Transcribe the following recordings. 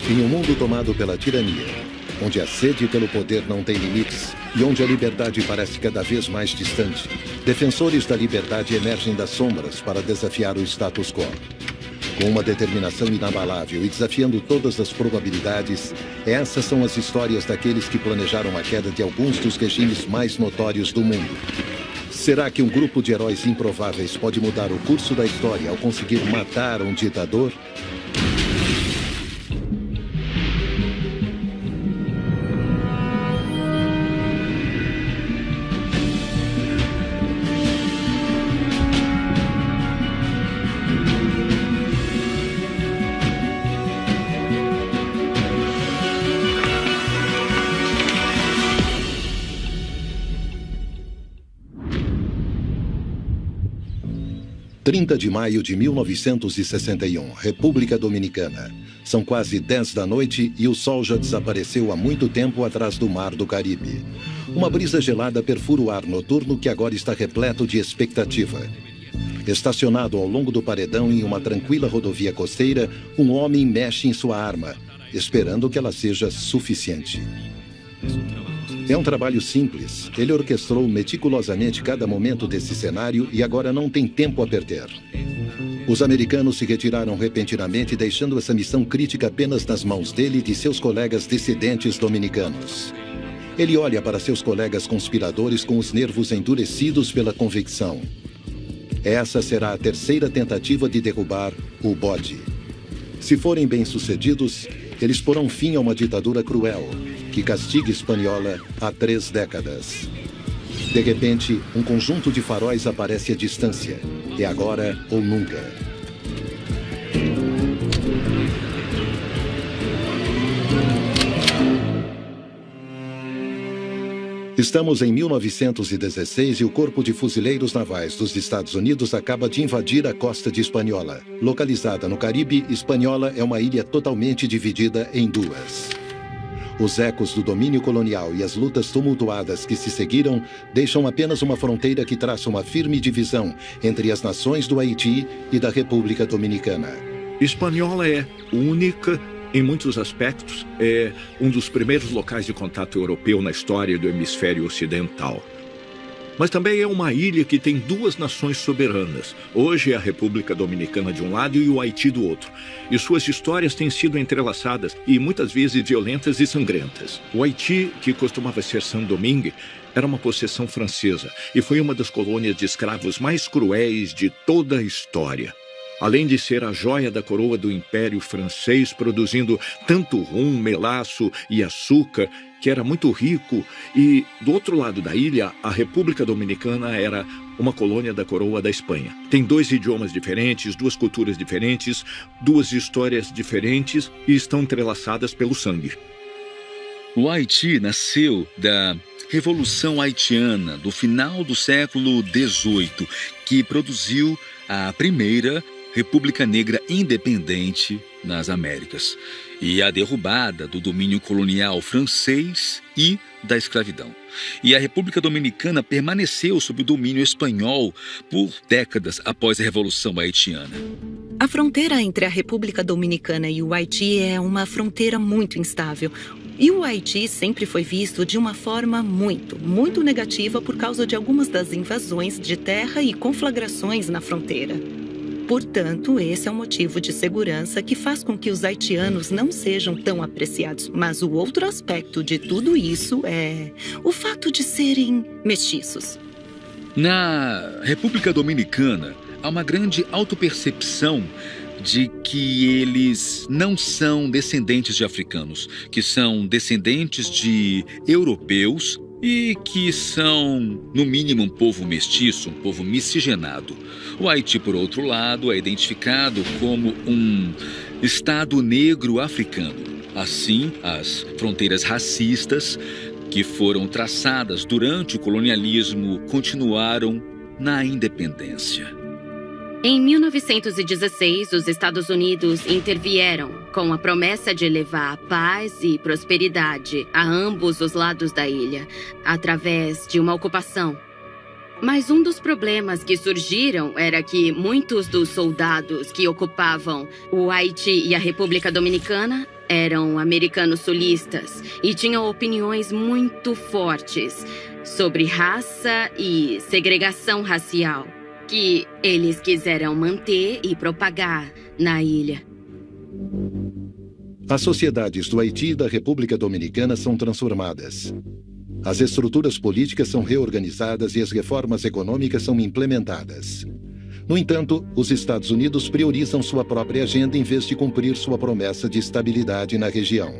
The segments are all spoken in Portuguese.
Em um mundo tomado pela tirania, onde a sede pelo poder não tem limites e onde a liberdade parece cada vez mais distante, defensores da liberdade emergem das sombras para desafiar o status quo. Com uma determinação inabalável e desafiando todas as probabilidades, essas são as histórias daqueles que planejaram a queda de alguns dos regimes mais notórios do mundo. Será que um grupo de heróis improváveis pode mudar o curso da história ao conseguir matar um ditador? De maio de 1961, República Dominicana. São quase 10 da noite e o sol já desapareceu há muito tempo atrás do mar do Caribe. Uma brisa gelada perfura o ar noturno que agora está repleto de expectativa. Estacionado ao longo do paredão em uma tranquila rodovia costeira, um homem mexe em sua arma, esperando que ela seja suficiente. É um trabalho simples. Ele orquestrou meticulosamente cada momento desse cenário e agora não tem tempo a perder. Os americanos se retiraram repentinamente, deixando essa missão crítica apenas nas mãos dele e de seus colegas dissidentes dominicanos. Ele olha para seus colegas conspiradores com os nervos endurecidos pela convicção. Essa será a terceira tentativa de derrubar o bode. Se forem bem-sucedidos, eles porão fim a uma ditadura cruel que castiga Hispaniola há 3 décadas. De repente, um conjunto de faróis aparece à distância. É agora ou nunca. Estamos em 1916 e o Corpo de Fuzileiros Navais dos Estados Unidos acaba de invadir a costa de Hispaniola. Localizada no Caribe, Hispaniola é uma ilha totalmente dividida em duas. Os ecos do domínio colonial e as lutas tumultuadas que se seguiram deixam apenas uma fronteira que traça uma firme divisão entre as nações do Haiti e da República Dominicana. Hispaniola é única em muitos aspectos. É um dos primeiros locais de contato europeu na história do hemisfério ocidental. Mas também é uma ilha que tem 2 nações soberanas. Hoje é a República Dominicana de um lado e o Haiti do outro. E suas histórias têm sido entrelaçadas e muitas vezes violentas e sangrentas. O Haiti, que costumava ser Saint-Domingue, era uma possessão francesa e foi uma das colônias de escravos mais cruéis de toda a história. Além de ser a joia da coroa do Império Francês, produzindo tanto rum, melaço e açúcar, que era muito rico, e do outro lado da ilha, a República Dominicana era uma colônia da coroa da Espanha. Tem 2 idiomas diferentes, 2 culturas diferentes, 2 histórias diferentes e estão entrelaçadas pelo sangue. O Haiti nasceu da Revolução Haitiana do final do século XVIII, que produziu a primeira República Negra independente nas Américas e a derrubada do domínio colonial francês e da escravidão. E a República Dominicana permaneceu sob o domínio espanhol por décadas após a Revolução Haitiana. A fronteira entre a República Dominicana e o Haiti é uma fronteira muito instável. E o Haiti sempre foi visto de uma forma muito negativa por causa de algumas das invasões de terra e conflagrações na fronteira. Portanto, esse é um motivo de segurança que faz com que os haitianos não sejam tão apreciados. Mas o outro aspecto de tudo isso é o fato de serem mestiços. Na República Dominicana, há uma grande autopercepção de que eles não são descendentes de africanos, que são descendentes de europeus e que são, no mínimo, um povo mestiço, um povo miscigenado. O Haiti, por outro lado, é identificado como um Estado negro africano. Assim, as fronteiras racistas que foram traçadas durante o colonialismo continuaram na independência. Em 1916, os Estados Unidos intervieram com a promessa de levar paz e prosperidade a ambos os lados da ilha, através de uma ocupação. Mas um dos problemas que surgiram era que muitos dos soldados que ocupavam o Haiti e a República Dominicana eram americanos sulistas e tinham opiniões muito fortes sobre raça e segregação racial, que eles quiseram manter e propagar na ilha. As sociedades do Haiti e da República Dominicana são transformadas. As estruturas políticas são reorganizadas e as reformas econômicas são implementadas. No entanto, os Estados Unidos priorizam sua própria agenda em vez de cumprir sua promessa de estabilidade na região.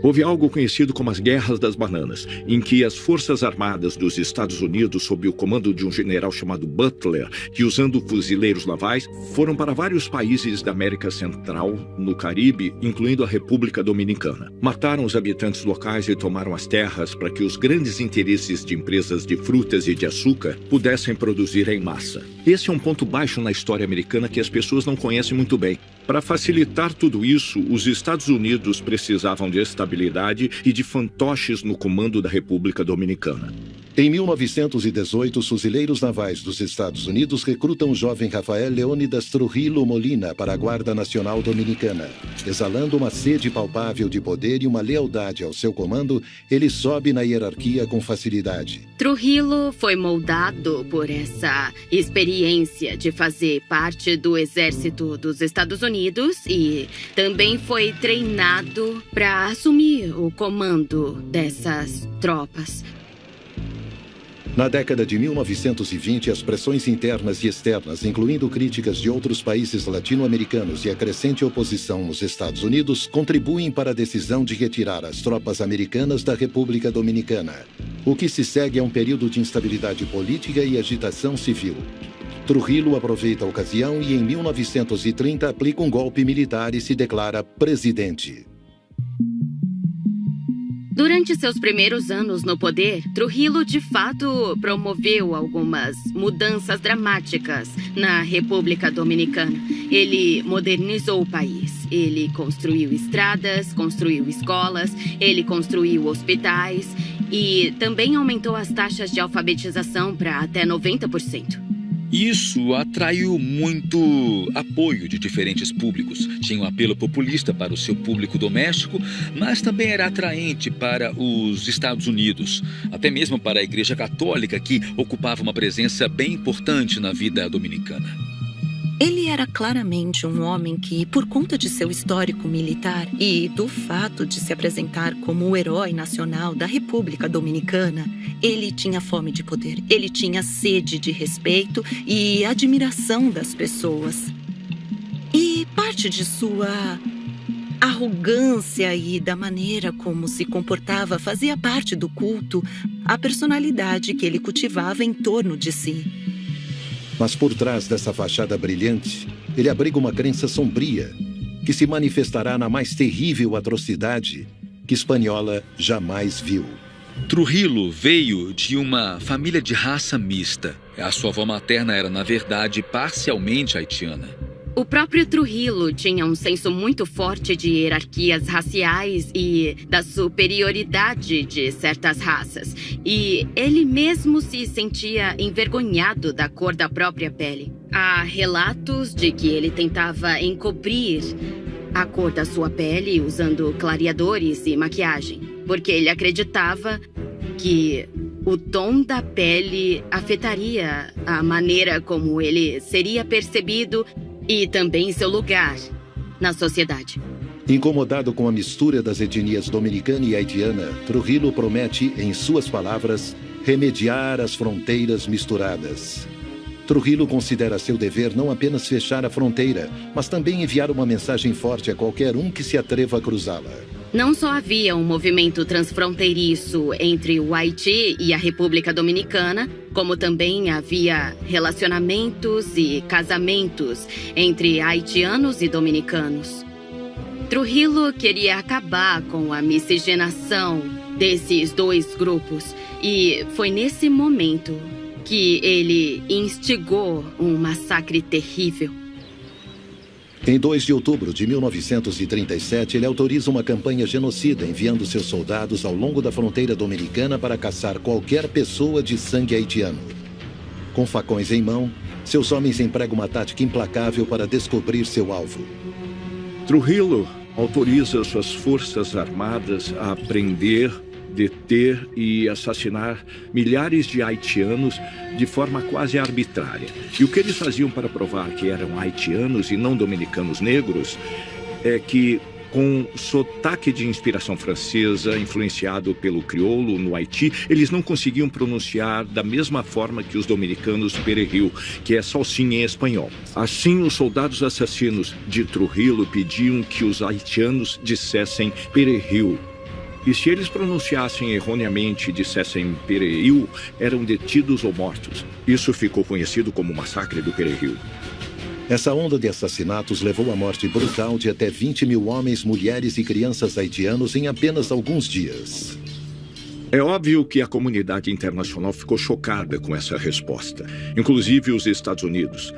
Houve algo conhecido como as Guerras das Bananas, em que as Forças Armadas dos Estados Unidos, sob o comando de um general chamado Butler, e usando fuzileiros navais, foram para vários países da América Central, no Caribe, incluindo a República Dominicana. Mataram os habitantes locais e tomaram as terras para que os grandes interesses de empresas de frutas e de açúcar pudessem produzir em massa. Esse é um ponto baixo na história americana que as pessoas não conhecem muito bem. Para facilitar tudo isso, os Estados Unidos precisavam de estabilidade e de fantoches no comando da República Dominicana. Em 1918, os fuzileiros navais dos Estados Unidos recrutam o jovem Rafael Leônidas Trujillo Molina para a Guarda Nacional Dominicana. Exalando uma sede palpável de poder e uma lealdade ao seu comando, ele sobe na hierarquia com facilidade. Trujillo foi moldado por essa experiência de fazer parte do exército dos Estados Unidos e também foi treinado para assumir o comando dessas tropas. Na década de 1920, as pressões internas e externas, incluindo críticas de outros países latino-americanos e a crescente oposição nos Estados Unidos, contribuem para a decisão de retirar as tropas americanas da República Dominicana. O que se segue é um período de instabilidade política e agitação civil. Trujillo aproveita a ocasião e, em 1930, aplica um golpe militar e se declara presidente. Durante seus primeiros anos no poder, Trujillo de fato promoveu algumas mudanças dramáticas na República Dominicana. Ele modernizou o país. Ele construiu estradas, construiu escolas, ele construiu hospitais e também aumentou as taxas de alfabetização para até 90%. Isso atraiu muito apoio de diferentes públicos. Tinha um apelo populista para o seu público doméstico, mas também era atraente para os Estados Unidos, até mesmo para a Igreja Católica, que ocupava uma presença bem importante na vida dominicana. Ele era claramente um homem que, por conta de seu histórico militar e do fato de se apresentar como o herói nacional da República Dominicana, ele tinha fome de poder, ele tinha sede de respeito e admiração das pessoas. E parte de sua arrogância e da maneira como se comportava fazia parte do culto à personalidade que ele cultivava em torno de si. Mas por trás dessa fachada brilhante, ele abriga uma crença sombria, que se manifestará na mais terrível atrocidade que Hispaniola jamais viu. Trujillo veio de uma família de raça mista. A sua avó materna era, na verdade, parcialmente haitiana. O próprio Trujillo tinha um senso muito forte de hierarquias raciais e da superioridade de certas raças. E ele mesmo se sentia envergonhado da cor da própria pele. Há relatos de que ele tentava encobrir a cor da sua pele usando clareadores e maquiagem, porque ele acreditava que o tom da pele afetaria a maneira como ele seria percebido e também seu lugar na sociedade. Incomodado com a mistura das etnias dominicana e haitiana, Trujillo promete, em suas palavras, remediar as fronteiras misturadas. Trujillo considera seu dever não apenas fechar a fronteira, mas também enviar uma mensagem forte a qualquer um que se atreva a cruzá-la. Não só havia um movimento transfronteiriço entre o Haiti e a República Dominicana, como também havia relacionamentos e casamentos entre haitianos e dominicanos. Trujillo queria acabar com a miscigenação desses dois grupos e foi nesse momento que ele instigou um massacre terrível. Em 2 de outubro de 1937, ele autoriza uma campanha genocida, enviando seus soldados ao longo da fronteira dominicana para caçar qualquer pessoa de sangue haitiano. Com facões em mão, seus homens empregam uma tática implacável para descobrir seu alvo. Trujillo autoriza suas forças armadas a prender, deter e assassinar milhares de haitianos de forma quase arbitrária. E o que eles faziam para provar que eram haitianos e não dominicanos negros é que, com sotaque de inspiração francesa, influenciado pelo crioulo no Haiti, eles não conseguiam pronunciar da mesma forma que os dominicanos perejil, que é salsinha em espanhol. Assim, os soldados assassinos de Trujillo pediam que os haitianos dissessem perejil. E se eles pronunciassem erroneamente e dissessem perejil, eram detidos ou mortos. Isso ficou conhecido como o Massacre do Perejil. Essa onda de assassinatos levou à morte brutal de até 20 mil homens, mulheres e crianças haitianos em apenas alguns dias. É óbvio que a comunidade internacional ficou chocada com essa resposta, inclusive os Estados Unidos.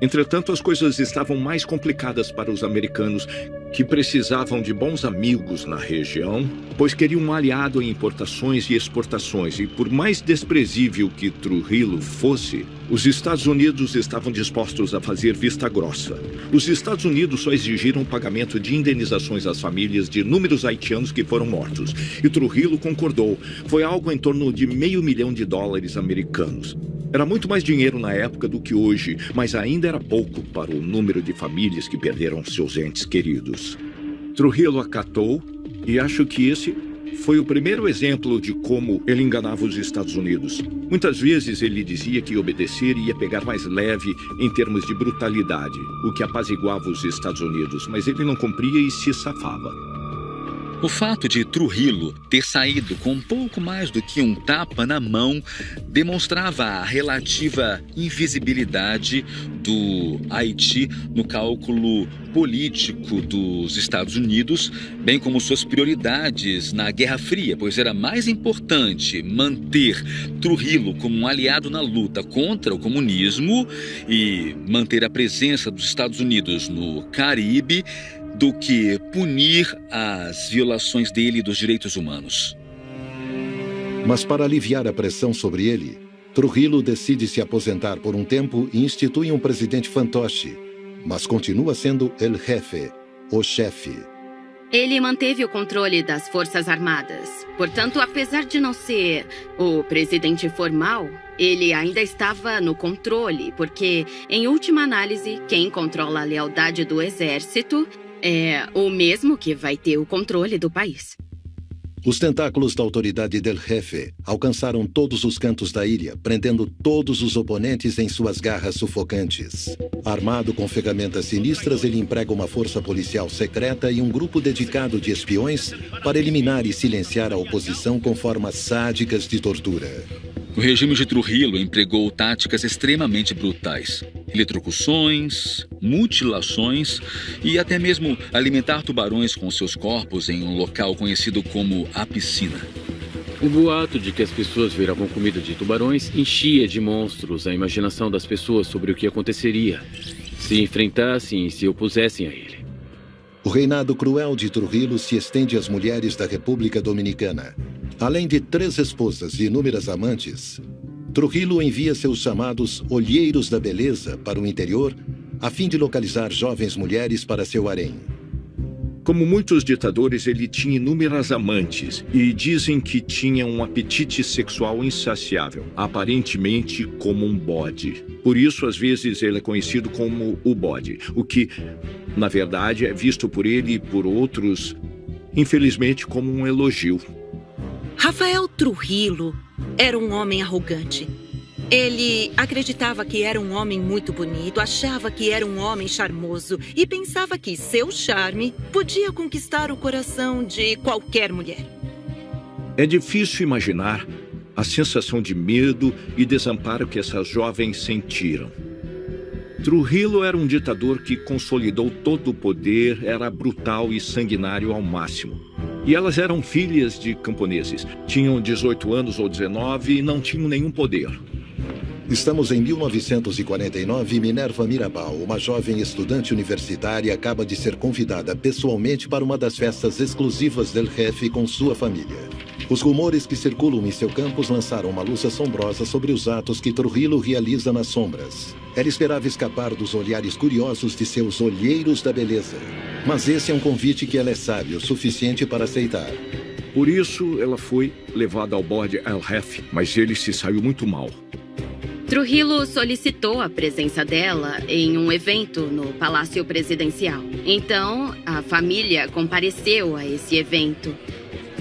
Entretanto, as coisas estavam mais complicadas para os americanos, que precisavam de bons amigos na região, pois queriam um aliado em importações e exportações. E por mais desprezível que Trujillo fosse, os Estados Unidos estavam dispostos a fazer vista grossa. Os Estados Unidos só exigiram o pagamento de indenizações às famílias de inúmeros haitianos que foram mortos. E Trujillo concordou. Foi algo em torno de $500 milhões americanos. Era muito mais dinheiro na época do que hoje, mas ainda era pouco para o número de famílias que perderam seus entes queridos. Trujillo acatou, e acho que esse foi o primeiro exemplo de como ele enganava os Estados Unidos. Muitas vezes ele dizia que obedecer ia pegar mais leve em termos de brutalidade, o que apaziguava os Estados Unidos, mas ele não cumpria e se safava. O fato de Trujillo ter saído com pouco mais do que um tapa na mão demonstrava a relativa invisibilidade do Haiti no cálculo político dos Estados Unidos, bem como suas prioridades na Guerra Fria, pois era mais importante manter Trujillo como um aliado na luta contra o comunismo e manter a presença dos Estados Unidos no Caribe do que punir as violações dele dos direitos humanos. Mas para aliviar a pressão sobre ele, Trujillo decide se aposentar por um tempo e institui um presidente fantoche, mas continua sendo el jefe, o chefe. Ele manteve o controle das Forças Armadas. Portanto, apesar de não ser o presidente formal, ele ainda estava no controle, porque, em última análise, quem controla a lealdade do exército é o mesmo que vai ter o controle do país. Os tentáculos da autoridade del jefe alcançaram todos os cantos da ilha, prendendo todos os oponentes em suas garras sufocantes. Armado com ferramentas sinistras, ele emprega uma força policial secreta e um grupo dedicado de espiões para eliminar e silenciar a oposição com formas sádicas de tortura. O regime de Trujillo empregou táticas extremamente brutais. Eletrocuções, mutilações e até mesmo alimentar tubarões com seus corpos em um local conhecido como a piscina. O boato de que as pessoas viravam comida de tubarões enchia de monstros a imaginação das pessoas sobre o que aconteceria se enfrentassem e se opusessem a ele. O reinado cruel de Trujillo se estende às mulheres da República Dominicana. Além de 3 esposas e inúmeras amantes, Trujillo envia seus chamados olheiros da beleza para o interior, a fim de localizar jovens mulheres para seu harém. Como muitos ditadores, ele tinha inúmeras amantes e dizem que tinha um apetite sexual insaciável, aparentemente como um bode. Por isso, às vezes, ele é conhecido como o bode, o que, na verdade, é visto por ele e por outros, infelizmente, como um elogio. Rafael Trujillo era um homem arrogante. Ele acreditava que era um homem muito bonito, achava que era um homem charmoso e pensava que seu charme podia conquistar o coração de qualquer mulher. É difícil imaginar a sensação de medo e desamparo que essas jovens sentiram. Trujillo era um ditador que consolidou todo o poder, era brutal e sanguinário ao máximo. E elas eram filhas de camponeses, tinham 18 anos ou 19 e não tinham nenhum poder. Estamos em 1949 e Minerva Mirabal, uma jovem estudante universitária, acaba de ser convidada pessoalmente para uma das festas exclusivas del Jefe com sua família. Os rumores que circulam em seu campus lançaram uma luz assombrosa sobre os atos que Trujillo realiza nas sombras. Ela esperava escapar dos olhares curiosos de seus olheiros da beleza. Mas esse é um convite que ela é sábia o suficiente para aceitar. Por isso, ela foi levada ao bode El Jefe, mas ele se saiu muito mal. Trujillo solicitou a presença dela em um evento no Palácio Presidencial. Então, a família compareceu a esse evento.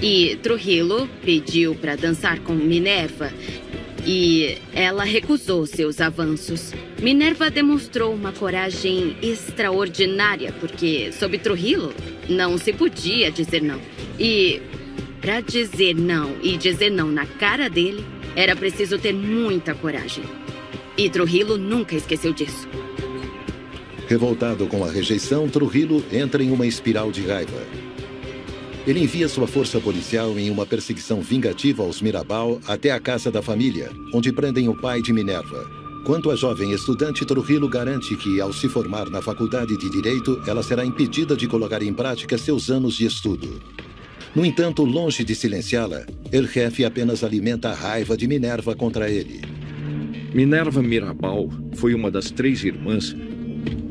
E Trujillo pediu para dançar com Minerva e ela recusou seus avanços. Minerva demonstrou uma coragem extraordinária porque, sob Trujillo, não se podia dizer não. E para dizer não e dizer não na cara dele, era preciso ter muita coragem. E Trujillo nunca esqueceu disso. Revoltado com a rejeição, Trujillo entra em uma espiral de raiva. Ele envia sua força policial em uma perseguição vingativa aos Mirabal até a casa da família, onde prendem o pai de Minerva. Quanto à jovem estudante, Trujillo garante que, ao se formar na faculdade de Direito, ela será impedida de colocar em prática seus anos de estudo. No entanto, longe de silenciá-la, El Jefe apenas alimenta a raiva de Minerva contra ele. Minerva Mirabal foi uma das 3 irmãs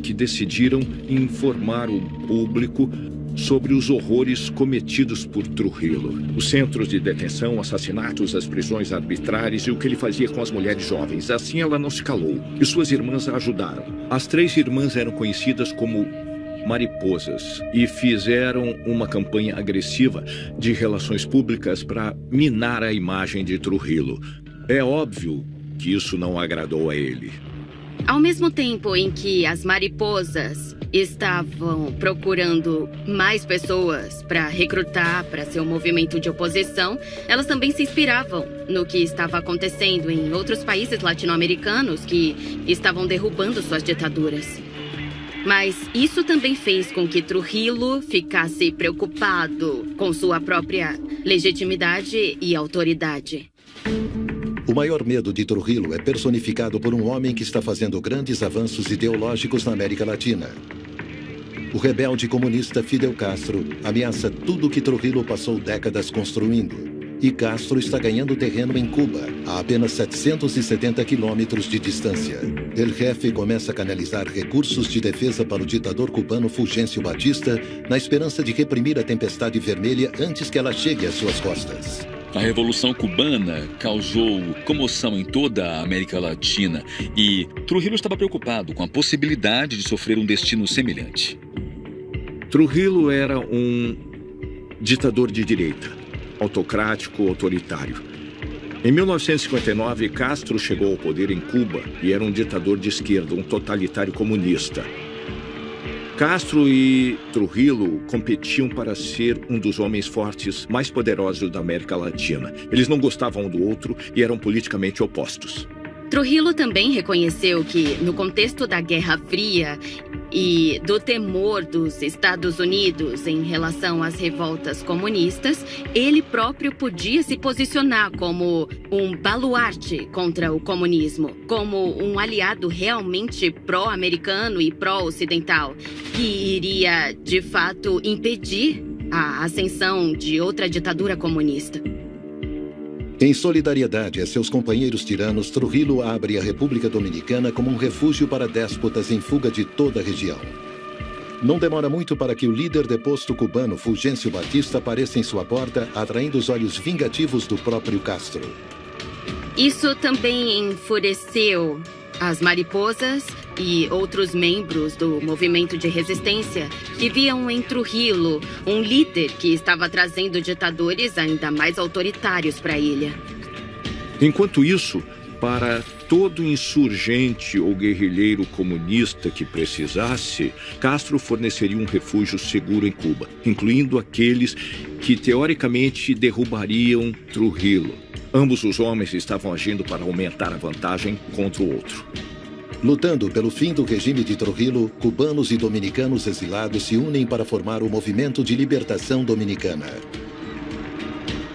que decidiram informar o público sobre os horrores cometidos por Trujillo. Os centros de detenção, assassinatos, as prisões arbitrárias e o que ele fazia com as mulheres jovens. Assim ela não se calou e suas irmãs a ajudaram. As 3 irmãs eram conhecidas como mariposas e fizeram uma campanha agressiva de relações públicas para minar a imagem de Trujillo. É óbvio que isso não agradou a ele. Ao mesmo tempo em que as mariposas estavam procurando mais pessoas para recrutar para seu movimento de oposição, elas também se inspiravam no que estava acontecendo em outros países latino-americanos que estavam derrubando suas ditaduras. Mas isso também fez com que Trujillo ficasse preocupado com sua própria legitimidade e autoridade. O maior medo de Trujillo é personificado por um homem que está fazendo grandes avanços ideológicos na América Latina. O rebelde comunista Fidel Castro ameaça tudo que Trujillo passou décadas construindo. E Castro está ganhando terreno em Cuba, a apenas 770 quilômetros de distância. El Jefe começa a canalizar recursos de defesa para o ditador cubano Fulgêncio Batista, na esperança de reprimir a tempestade vermelha antes que ela chegue às suas costas. A Revolução Cubana causou comoção em toda a América Latina e Trujillo estava preocupado com a possibilidade de sofrer um destino semelhante. Trujillo era um ditador de direita, autocrático, autoritário. Em 1959, Castro chegou ao poder em Cuba e era um ditador de esquerda, um totalitário comunista. Castro e Trujillo competiam para ser um dos homens fortes mais poderosos da América Latina. Eles não gostavam um do outro e eram politicamente opostos. Trujillo também reconheceu que, no contexto da Guerra Fria e do temor dos Estados Unidos em relação às revoltas comunistas, ele próprio podia se posicionar como um baluarte contra o comunismo, como um aliado realmente pró-americano e pró-ocidental, que iria, de fato, impedir a ascensão de outra ditadura comunista. Em solidariedade a seus companheiros tiranos, Trujillo abre a República Dominicana como um refúgio para déspotas em fuga de toda a região. Não demora muito para que o líder deposto cubano Fulgêncio Batista apareça em sua porta, atraindo os olhos vingativos do próprio Castro. Isso também enfureceu as mariposas e outros membros do movimento de resistência que viam em Trujillo um líder que estava trazendo ditadores ainda mais autoritários para a ilha. Enquanto isso, para todo insurgente ou guerrilheiro comunista que precisasse, Castro forneceria um refúgio seguro em Cuba, incluindo aqueles que teoricamente derrubariam Trujillo. Ambos os homens estavam agindo para aumentar a vantagem contra o outro. Lutando pelo fim do regime de Trujillo, cubanos e dominicanos exilados se unem para formar o Movimento de Libertação Dominicana.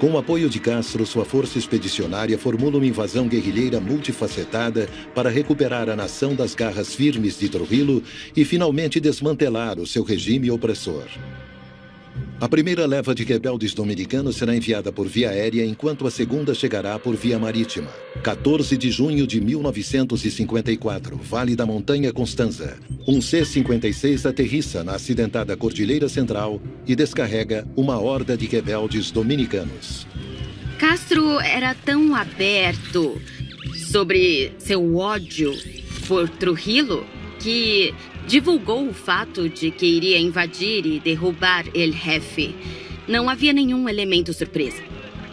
Com o apoio de Castro, sua força expedicionária formula uma invasão guerrilheira multifacetada para recuperar a nação das garras firmes de Trujillo e finalmente desmantelar o seu regime opressor. A primeira leva de rebeldes dominicanos será enviada por via aérea, enquanto a segunda chegará por via marítima. 14 de junho de 1954, Vale da Montanha Constanza. Um C-56 aterrissa na acidentada Cordilheira Central e descarrega uma horda de rebeldes dominicanos. Castro era tão aberto sobre seu ódio por Trujillo que divulgou o fato de que iria invadir e derrubar El Jefe. Não havia nenhum elemento surpresa.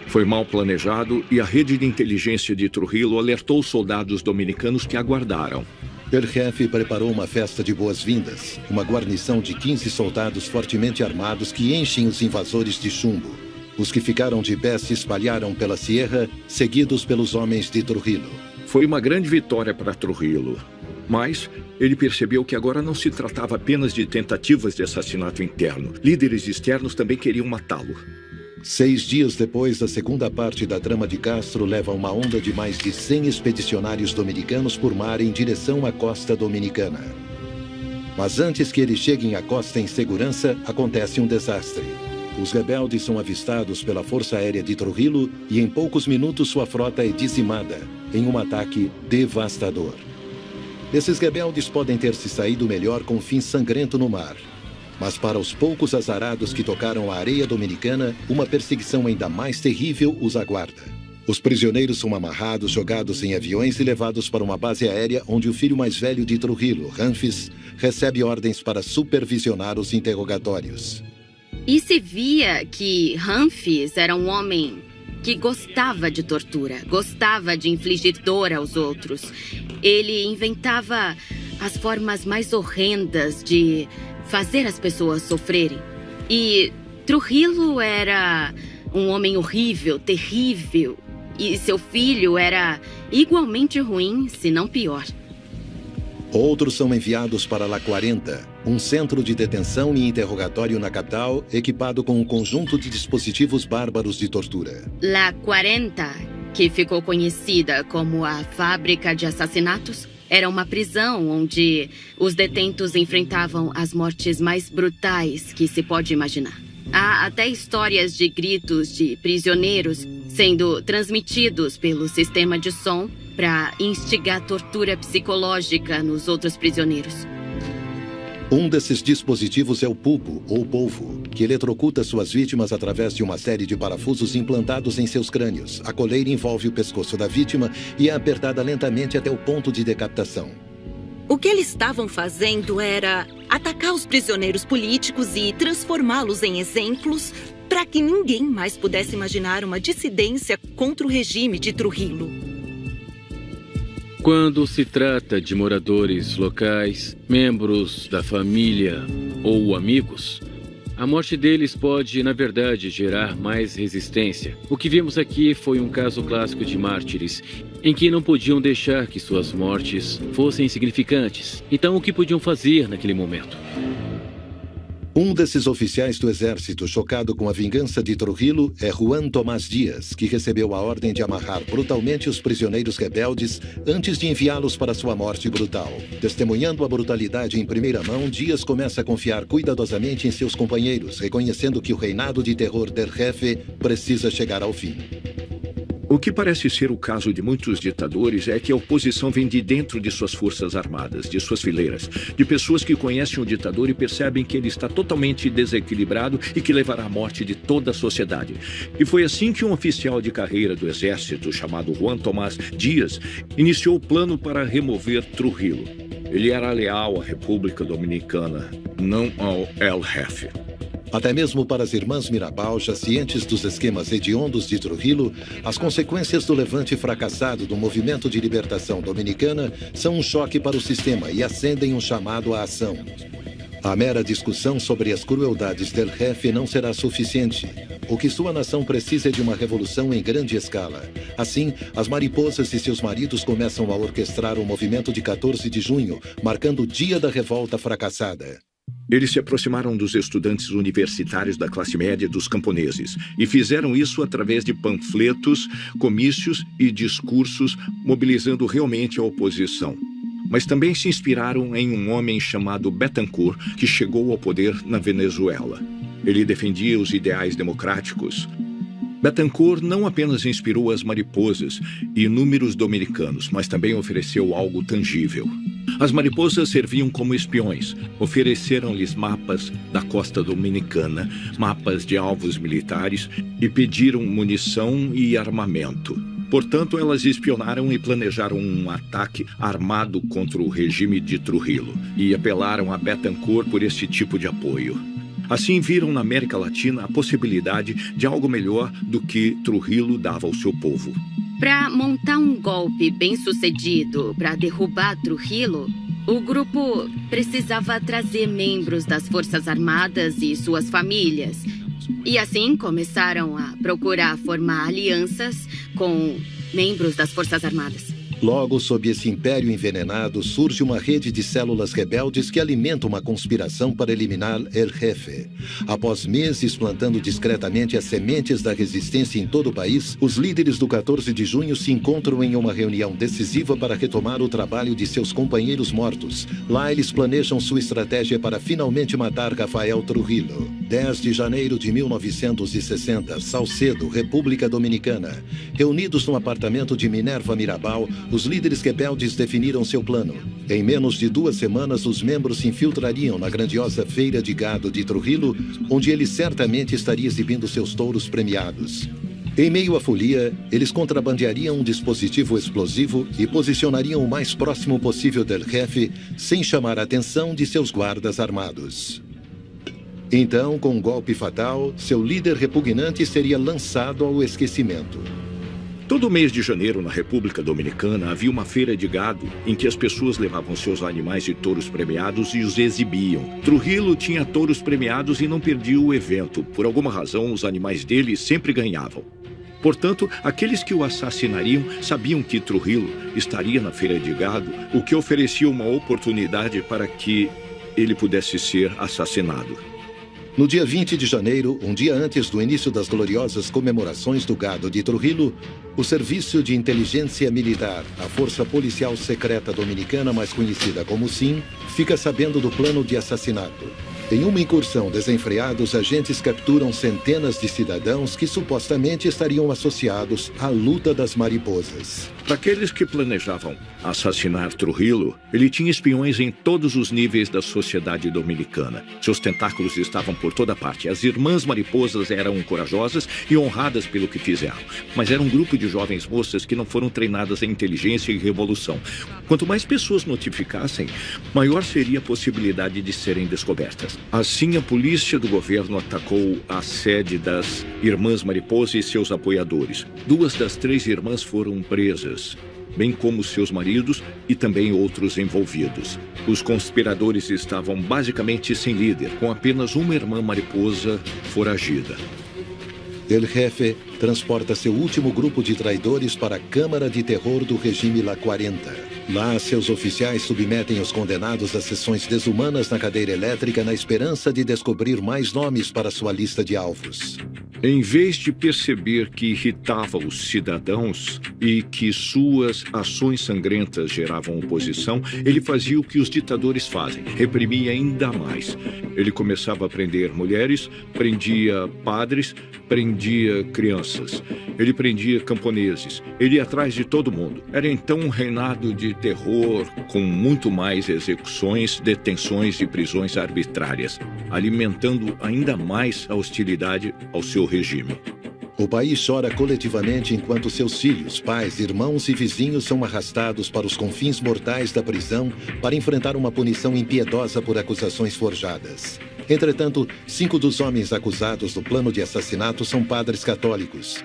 Foi mal planejado e a rede de inteligência de Trujillo alertou os soldados dominicanos que aguardaram. El Jefe preparou uma festa de boas-vindas, uma guarnição de 15 soldados fortemente armados que enchem os invasores de chumbo. Os que ficaram de pé se espalharam pela sierra, seguidos pelos homens de Trujillo. Foi uma grande vitória para Trujillo. Mas ele percebeu que agora não se tratava apenas de tentativas de assassinato interno. Líderes externos também queriam matá-lo. 6 dias depois, a segunda parte da trama de Castro leva uma onda de mais de 100 expedicionários dominicanos por mar em direção à costa dominicana. Mas antes que eles cheguem à costa em segurança, acontece um desastre. Os rebeldes são avistados pela Força Aérea de Trujillo e em poucos minutos sua frota é dizimada em um ataque devastador. Esses rebeldes podem ter se saído melhor com um fim sangrento no mar. Mas para os poucos azarados que tocaram a areia dominicana, uma perseguição ainda mais terrível os aguarda. Os prisioneiros são amarrados, jogados em aviões e levados para uma base aérea onde o filho mais velho de Trujillo, Ramfis, recebe ordens para supervisionar os interrogatórios. E se via que Ramfis era um homem que gostava de tortura, gostava de infligir dor aos outros. Ele inventava as formas mais horrendas de fazer as pessoas sofrerem. E Trujillo era um homem horrível, terrível. E seu filho era igualmente ruim, se não pior. Outros são enviados para La 40, um centro de detenção e interrogatório na capital, equipado com um conjunto de dispositivos bárbaros de tortura. La 40, que ficou conhecida como a fábrica de assassinatos, era uma prisão onde os detentos enfrentavam as mortes mais brutais que se pode imaginar. Há até histórias de gritos de prisioneiros sendo transmitidos pelo sistema de som para instigar tortura psicológica nos outros prisioneiros. Um desses dispositivos é o pulpo, ou polvo, que eletrocuta suas vítimas através de uma série de parafusos implantados em seus crânios. A coleira envolve o pescoço da vítima e é apertada lentamente até o ponto de decapitação. O que eles estavam fazendo era atacar os prisioneiros políticos e transformá-los em exemplos para que ninguém mais pudesse imaginar uma dissidência contra o regime de Trujillo. Quando se trata de moradores locais, membros da família ou amigos, a morte deles pode, na verdade, gerar mais resistência. O que vimos aqui foi um caso clássico de mártires, em que não podiam deixar que suas mortes fossem insignificantes. Então, o que podiam fazer naquele momento? Um desses oficiais do exército, chocado com a vingança de Trujillo, é Juan Tomás Dias, que recebeu a ordem de amarrar brutalmente os prisioneiros rebeldes antes de enviá-los para sua morte brutal. Testemunhando a brutalidade em primeira mão, Dias começa a confiar cuidadosamente em seus companheiros, reconhecendo que o reinado de terror del Jefe precisa chegar ao fim. O que parece ser o caso de muitos ditadores é que a oposição vem de dentro de suas forças armadas, de suas fileiras, de pessoas que conhecem o ditador e percebem que ele está totalmente desequilibrado e que levará à morte de toda a sociedade. E foi assim que um oficial de carreira do exército, chamado Juan Tomás Dias, iniciou o plano para remover Trujillo. Ele era leal à República Dominicana, não ao El Jefe. Até mesmo para as irmãs Mirabal, já cientes dos esquemas hediondos de Trujillo, as consequências do levante fracassado do movimento de libertação dominicana são um choque para o sistema e acendem um chamado à ação. A mera discussão sobre as crueldades del Jefe não será suficiente. O que sua nação precisa é de uma revolução em grande escala. Assim, as mariposas e seus maridos começam a orquestrar o movimento de 14 de junho, marcando o dia da revolta fracassada. Eles se aproximaram dos estudantes universitários da classe média dos camponeses e fizeram isso através de panfletos, comícios e discursos, mobilizando realmente a oposição. Mas também se inspiraram em um homem chamado Betancourt, que chegou ao poder na Venezuela. Ele defendia os ideais democráticos. Betancourt não apenas inspirou as mariposas e inúmeros dominicanos, mas também ofereceu algo tangível. As mariposas serviam como espiões, ofereceram-lhes mapas da costa dominicana, mapas de alvos militares e pediram munição e armamento. Portanto, elas espionaram e planejaram um ataque armado contra o regime de Trujillo e apelaram a Betancourt por esse tipo de apoio. Assim, viram na América Latina a possibilidade de algo melhor do que Trujillo dava ao seu povo. Para montar um golpe bem-sucedido para derrubar Trujillo, o grupo precisava trazer membros das Forças Armadas e suas famílias. E assim começaram a procurar formar alianças com membros das Forças Armadas. Logo, sob esse império envenenado, surge uma rede de células rebeldes que alimenta uma conspiração para eliminar El Jefe. Após meses plantando discretamente as sementes da resistência em todo o país, os líderes do 14 de junho se encontram em uma reunião decisiva para retomar o trabalho de seus companheiros mortos. Lá, eles planejam sua estratégia para finalmente matar Rafael Trujillo. 10 de janeiro de 1960, Salcedo, República Dominicana. Reunidos no apartamento de Minerva Mirabal, os líderes rebeldes definiram seu plano. Em menos de 2 semanas, os membros se infiltrariam na grandiosa feira de gado de Trujillo, onde ele certamente estaria exibindo seus touros premiados. Em meio à folia, eles contrabandeariam um dispositivo explosivo e posicionariam o mais próximo possível del Jefe, sem chamar a atenção de seus guardas armados. Então, com um golpe fatal, seu líder repugnante seria lançado ao esquecimento. Todo mês de janeiro, na República Dominicana, havia uma feira de gado em que as pessoas levavam seus animais e touros premiados e os exibiam. Trujillo tinha touros premiados e não perdia o evento. Por alguma razão, os animais dele sempre ganhavam. Portanto, aqueles que o assassinariam sabiam que Trujillo estaria na feira de gado, o que oferecia uma oportunidade para que ele pudesse ser assassinado. No dia 20 de janeiro, um dia antes do início das gloriosas comemorações do gado de Trujillo, o Serviço de Inteligência Militar, a Força Policial Secreta Dominicana, mais conhecida como SIM, fica sabendo do plano de assassinato. Em uma incursão desenfreada, os agentes capturam centenas de cidadãos que supostamente estariam associados à luta das mariposas. Para aqueles que planejavam assassinar Trujillo, ele tinha espiões em todos os níveis da sociedade dominicana. Seus tentáculos estavam por toda parte. As irmãs mariposas eram corajosas e honradas pelo que fizeram, mas era um grupo de jovens moças que não foram treinadas em inteligência e revolução. Quanto mais pessoas notificassem, maior seria a possibilidade de serem descobertas. Assim, a polícia do governo atacou a sede das Irmãs Mariposa e seus apoiadores. 2 das 3 irmãs foram presas, bem como seus maridos e também outros envolvidos. Os conspiradores estavam basicamente sem líder, com apenas uma irmã mariposa foragida. El Jefe transporta seu último grupo de traidores para a Câmara de Terror do regime La 40. Lá, seus oficiais submetem os condenados a sessões desumanas na cadeira elétrica na esperança de descobrir mais nomes para sua lista de alvos. Em vez de perceber que irritava os cidadãos e que suas ações sangrentas geravam oposição, ele fazia o que os ditadores fazem, reprimia ainda mais. Ele começava a prender mulheres, prendia padres, prendia crianças. Ele prendia camponeses. Ele ia atrás de todo mundo. Era então um reinado de terror, com muito mais execuções, detenções e prisões arbitrárias, alimentando ainda mais a hostilidade ao seu regime. O país chora coletivamente enquanto seus filhos, pais, irmãos e vizinhos são arrastados para os confins mortais da prisão para enfrentar uma punição impiedosa por acusações forjadas. Entretanto, 5 dos homens acusados do plano de assassinato são padres católicos.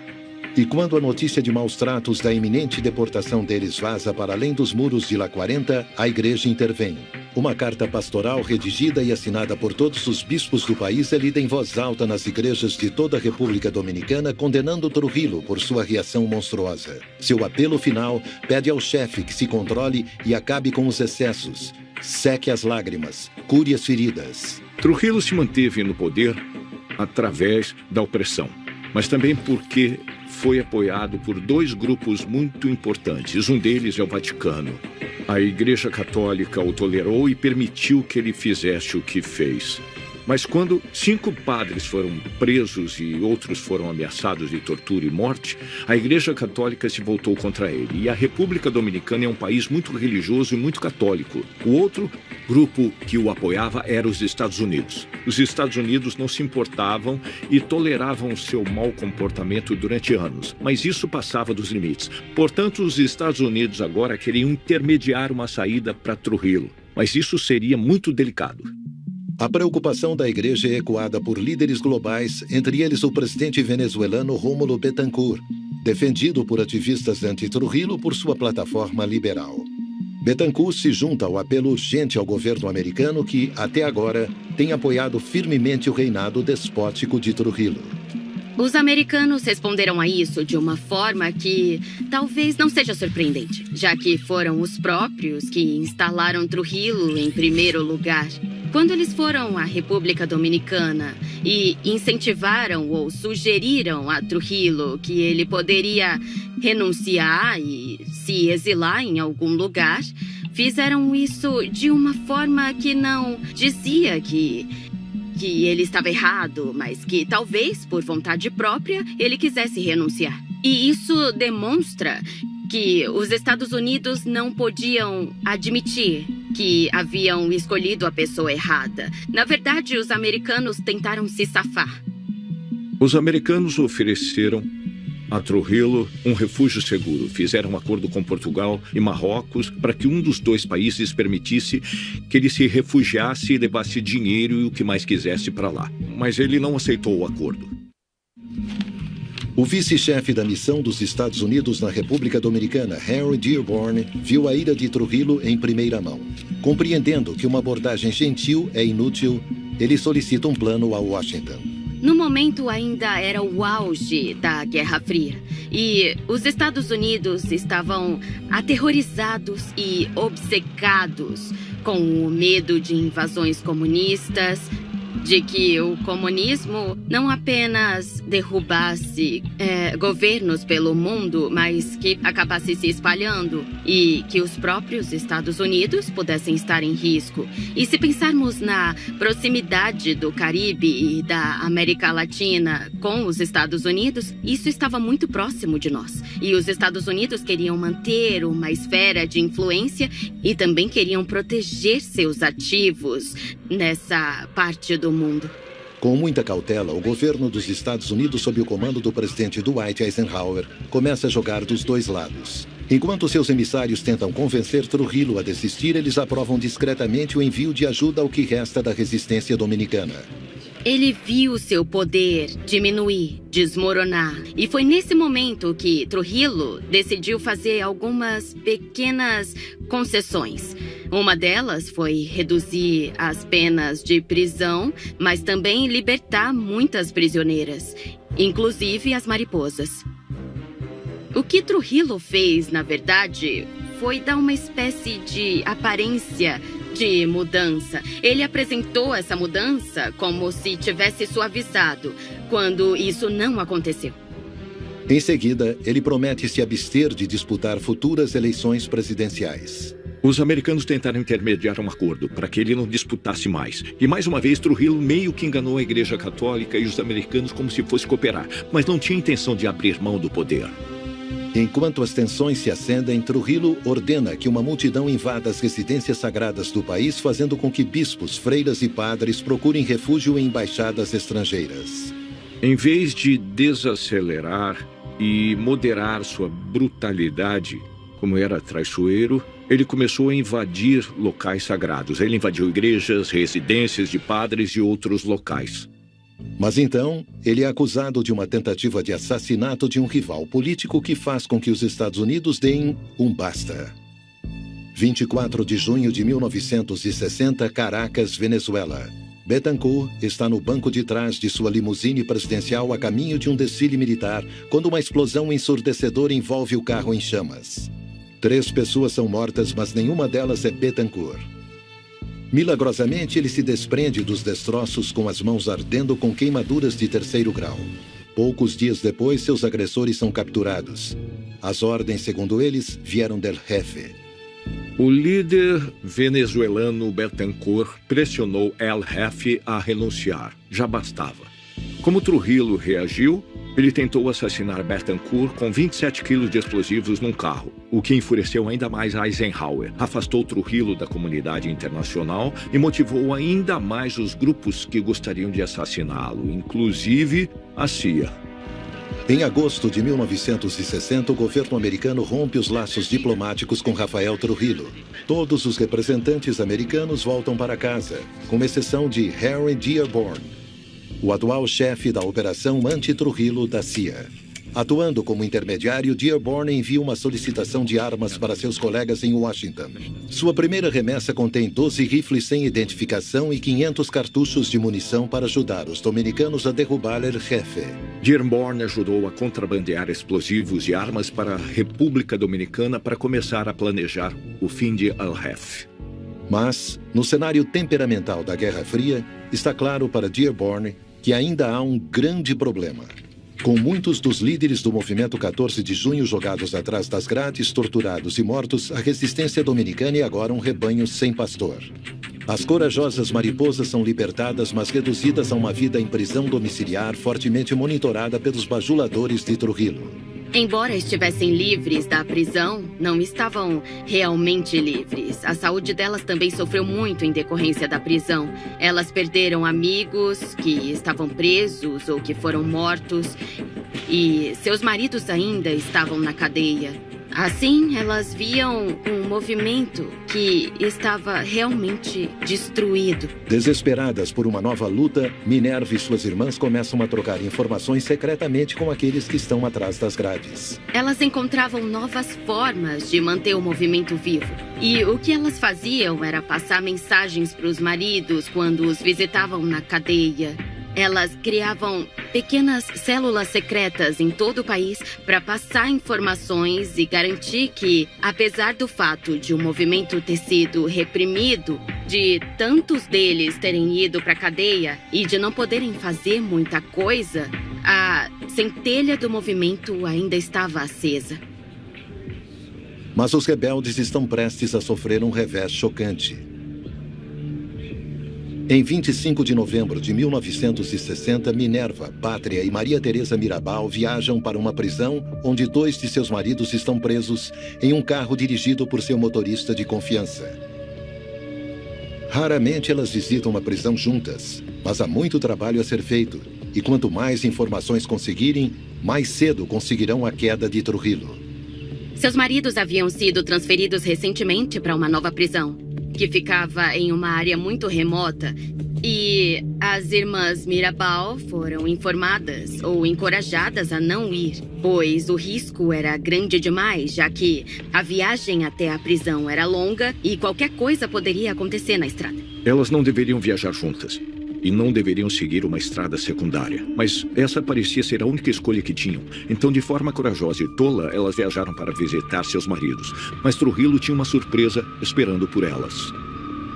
E quando a notícia de maus tratos da iminente deportação deles vaza para além dos muros de La 40, a igreja intervém. Uma carta pastoral redigida e assinada por todos os bispos do país é lida em voz alta nas igrejas de toda a República Dominicana, condenando Trujillo por sua reação monstruosa. Seu apelo final pede ao chefe que se controle e acabe com os excessos. Seque as lágrimas, cure as feridas. Trujillo se manteve no poder através da opressão, mas também porque foi apoiado por dois grupos muito importantes. Um deles é o Vaticano. A Igreja Católica o tolerou e permitiu que ele fizesse o que fez. Mas quando 5 padres foram presos e outros foram ameaçados de tortura e morte, a Igreja Católica se voltou contra ele. E a República Dominicana é um país muito religioso e muito católico. O outro grupo que o apoiava era os Estados Unidos. Os Estados Unidos não se importavam e toleravam o seu mau comportamento durante anos, mas isso passava dos limites. Portanto, os Estados Unidos agora queriam intermediar uma saída para Trujillo, mas isso seria muito delicado. A preocupação da igreja é ecoada por líderes globais, entre eles o presidente venezuelano Rómulo Betancourt, defendido por ativistas anti-Trujillo por sua plataforma liberal. Betancourt se junta ao apelo urgente ao governo americano que, até agora, tem apoiado firmemente o reinado despótico de Trujillo. Os americanos responderam a isso de uma forma que talvez não seja surpreendente, já que foram os próprios que instalaram Trujillo em primeiro lugar. Quando eles foram à República Dominicana e incentivaram ou sugeriram a Trujillo que ele poderia renunciar e se exilar em algum lugar, fizeram isso de uma forma que não dizia que ele estava errado, mas que talvez, por vontade própria, ele quisesse renunciar. E isso demonstra que os Estados Unidos não podiam admitir que haviam escolhido a pessoa errada. Na verdade, os americanos tentaram se safar. Os americanos ofereceram a Trujillo um refúgio seguro. Fizeram um acordo com Portugal e Marrocos para que um dos dois países permitisse que ele se refugiasse e levasse dinheiro e o que mais quisesse para lá. Mas ele não aceitou o acordo. O vice-chefe da missão dos Estados Unidos na República Dominicana, Henry Dearborn, viu a ira de Trujillo em primeira mão. Compreendendo que uma abordagem gentil é inútil, ele solicita um plano a Washington. No momento, ainda era o auge da Guerra Fria. E os Estados Unidos estavam aterrorizados e obcecados com o medo de invasões comunistas, de que o comunismo não apenas derrubasse governos pelo mundo, mas que acabasse se espalhando e que os próprios Estados Unidos pudessem estar em risco. E se pensarmos na proximidade do Caribe e da América Latina com os Estados Unidos, isso estava muito próximo de nós. E os Estados Unidos queriam manter uma esfera de influência e também queriam proteger seus ativos nessa parte do mundo. Com muita cautela, o governo dos Estados Unidos, sob o comando do presidente Dwight Eisenhower, começa a jogar dos dois lados. Enquanto seus emissários tentam convencer Trujillo a desistir, eles aprovam discretamente o envio de ajuda ao que resta da resistência dominicana. Ele viu seu poder diminuir, desmoronar. E foi nesse momento que Trujillo decidiu fazer algumas pequenas concessões. Uma delas foi reduzir as penas de prisão, mas também libertar muitas prisioneiras, inclusive as mariposas. O que Trujillo fez, na verdade, foi dar uma espécie de aparência de mudança. Ele apresentou essa mudança como se tivesse suavizado, quando isso não aconteceu. Em seguida, ele promete se abster de disputar futuras eleições presidenciais. Os americanos tentaram intermediar um acordo para que ele não disputasse mais. E mais uma vez, Trujillo meio que enganou a Igreja Católica e os americanos como se fosse cooperar, mas não tinha intenção de abrir mão do poder. Enquanto as tensões se acendem, Trujillo ordena que uma multidão invada as residências sagradas do país, fazendo com que bispos, freiras e padres procurem refúgio em embaixadas estrangeiras. Em vez de desacelerar e moderar sua brutalidade, como era traiçoeiro, ele começou a invadir locais sagrados. Ele invadiu igrejas, residências de padres e outros locais. Mas então, ele é acusado de uma tentativa de assassinato de um rival político que faz com que os Estados Unidos deem um basta. 24 de junho de 1960, Caracas, Venezuela. Betancourt está no banco de trás de sua limusine presidencial a caminho de um desfile militar, quando uma explosão ensurdecedora envolve o carro em chamas. 3 pessoas são mortas, mas nenhuma delas é Betancourt. Milagrosamente, ele se desprende dos destroços com as mãos ardendo com queimaduras de 3º grau. Poucos dias depois, seus agressores são capturados. As ordens, segundo eles, vieram del Jefe. O líder venezuelano Betancourt pressionou El Jefe a renunciar. Já bastava. Como Trujillo reagiu, ele tentou assassinar Betancourt com 27 quilos de explosivos num carro, o que enfureceu ainda mais Eisenhower, afastou Trujillo da comunidade internacional e motivou ainda mais os grupos que gostariam de assassiná-lo, inclusive a CIA. Em agosto de 1960, o governo americano rompe os laços diplomáticos com Rafael Trujillo. Todos os representantes americanos voltam para casa, com exceção de Harry Dearborn, o atual chefe da operação anti-Trujillo da CIA. Atuando como intermediário, Dearborn envia uma solicitação de armas para seus colegas em Washington. Sua primeira remessa contém 12 rifles sem identificação e 500 cartuchos de munição para ajudar os dominicanos a derrubar El Jefe. Dearborn ajudou a contrabandear explosivos e armas para a República Dominicana para começar a planejar o fim de El Jefe. Mas, no cenário temperamental da Guerra Fria, está claro para Dearborn que ainda há um grande problema. Com muitos dos líderes do movimento 14 de junho jogados atrás das grades, torturados e mortos, a resistência dominicana é agora um rebanho sem pastor. As corajosas mariposas são libertadas, mas reduzidas a uma vida em prisão domiciliar fortemente monitorada pelos bajuladores de Trujillo. Embora estivessem livres da prisão, não estavam realmente livres. A saúde delas também sofreu muito em decorrência da prisão. Elas perderam amigos que estavam presos ou que foram mortos. E seus maridos ainda estavam na cadeia. Assim, elas viam um movimento que estava realmente destruído. Desesperadas por uma nova luta, Minerva e suas irmãs começam a trocar informações secretamente com aqueles que estão atrás das grades. Elas encontravam novas formas de manter o movimento vivo. E o que elas faziam era passar mensagens para os maridos quando os visitavam na cadeia. Elas criavam pequenas células secretas em todo o país para passar informações e garantir que, apesar do fato de o movimento ter sido reprimido, de tantos deles terem ido para a cadeia e de não poderem fazer muita coisa, a centelha do movimento ainda estava acesa. Mas os rebeldes estão prestes a sofrer um revés chocante. Em 25 de novembro de 1960, Minerva, Pátria e Maria Teresa Mirabal viajam para uma prisão onde 2 de seus maridos estão presos em um carro dirigido por seu motorista de confiança. Raramente elas visitam a prisão juntas, mas há muito trabalho a ser feito. E quanto mais informações conseguirem, mais cedo conseguirão a queda de Trujillo. Seus maridos haviam sido transferidos recentemente para uma nova prisão, que ficava em uma área muito remota, e as irmãs Mirabal foram informadas ou encorajadas a não ir, pois o risco era grande demais, já que a viagem até a prisão era longa e qualquer coisa poderia acontecer na estrada. Elas não deveriam viajar juntas e não deveriam seguir uma estrada secundária, mas essa parecia ser a única escolha que tinham. Então, de forma corajosa e tola, elas viajaram para visitar seus maridos. Mas Trujillo tinha uma surpresa esperando por elas.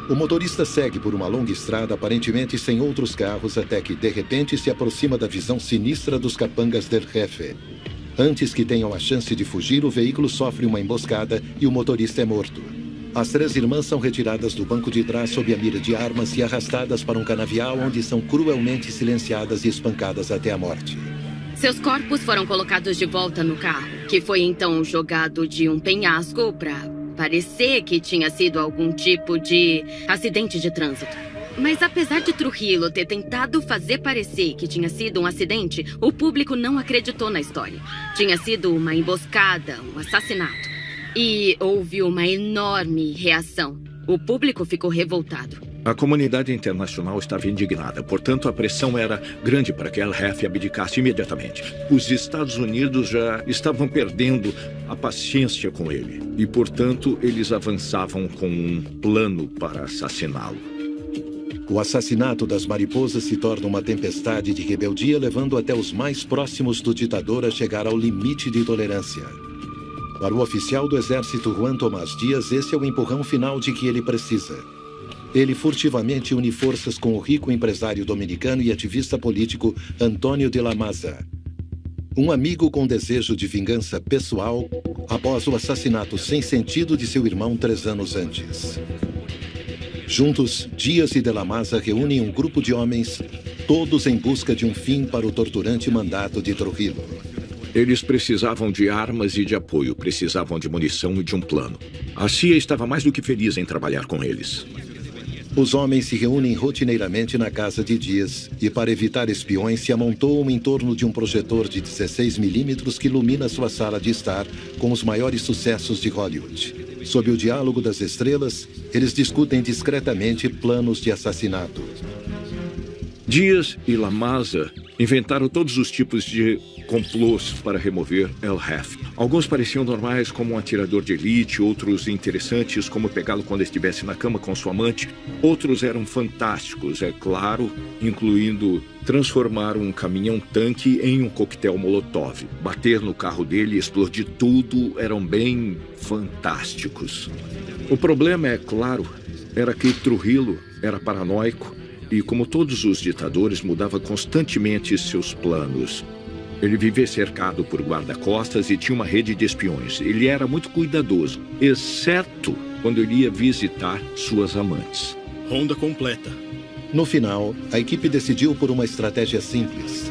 O motorista segue por uma longa estrada, aparentemente sem outros carros, até que, de repente, se aproxima da visão sinistra dos capangas del Jefe. Antes que tenham a chance de fugir, o veículo sofre uma emboscada e o motorista é morto. As 3 irmãs são retiradas do banco de trás sob a mira de armas e arrastadas para um canavial onde são cruelmente silenciadas e espancadas até a morte. Seus corpos foram colocados de volta no carro, que foi então jogado de um penhasco para parecer que tinha sido algum tipo de acidente de trânsito. Mas apesar de Trujillo ter tentado fazer parecer que tinha sido um acidente, o público não acreditou na história. Tinha sido uma emboscada, um assassinato. E houve uma enorme reação. O público ficou revoltado. A comunidade internacional estava indignada, portanto a pressão era grande para que El Jefe abdicasse imediatamente. Os Estados Unidos já estavam perdendo a paciência com ele e, portanto, eles avançavam com um plano para assassiná-lo. O assassinato das mariposas se torna uma tempestade de rebeldia, levando até os mais próximos do ditador a chegar ao limite de tolerância. Para o oficial do exército Juan Tomás Dias, esse é o empurrão final de que ele precisa. ele furtivamente une forças com o rico empresário dominicano e ativista político Antônio de la Maza, um amigo com desejo de vingança pessoal após o assassinato sem sentido de seu irmão 3 anos antes. Juntos, Dias e de la Maza reúnem um grupo de homens, todos em busca de um fim para o torturante mandato de Trujillo. Eles precisavam de armas e de apoio, precisavam de munição e de um plano. A CIA estava mais do que feliz em trabalhar com eles. Os homens se reúnem rotineiramente na casa de Dias e, para evitar espiões, se amontoam em torno de um projetor de 16 milímetros que ilumina sua sala de estar com os maiores sucessos de Hollywood. Sob o diálogo das estrelas, eles discutem discretamente planos de assassinato. Dias e la Maza inventaram todos os tipos de complôs para remover El Jefe. Alguns pareciam normais, como um atirador de elite, outros interessantes, como pegá-lo quando estivesse na cama com sua amante. Outros eram fantásticos, é claro, incluindo transformar um caminhão-tanque em um coquetel Molotov. Bater no carro dele e explodir tudo eram bem fantásticos. O problema, é claro, era que Trujillo era paranoico e, como todos os ditadores, mudava constantemente seus planos. Ele vivia cercado por guarda-costas e tinha uma rede de espiões. Ele era muito cuidadoso, exceto quando ele ia visitar suas amantes. Ronda completa. No final, a equipe decidiu por uma estratégia simples.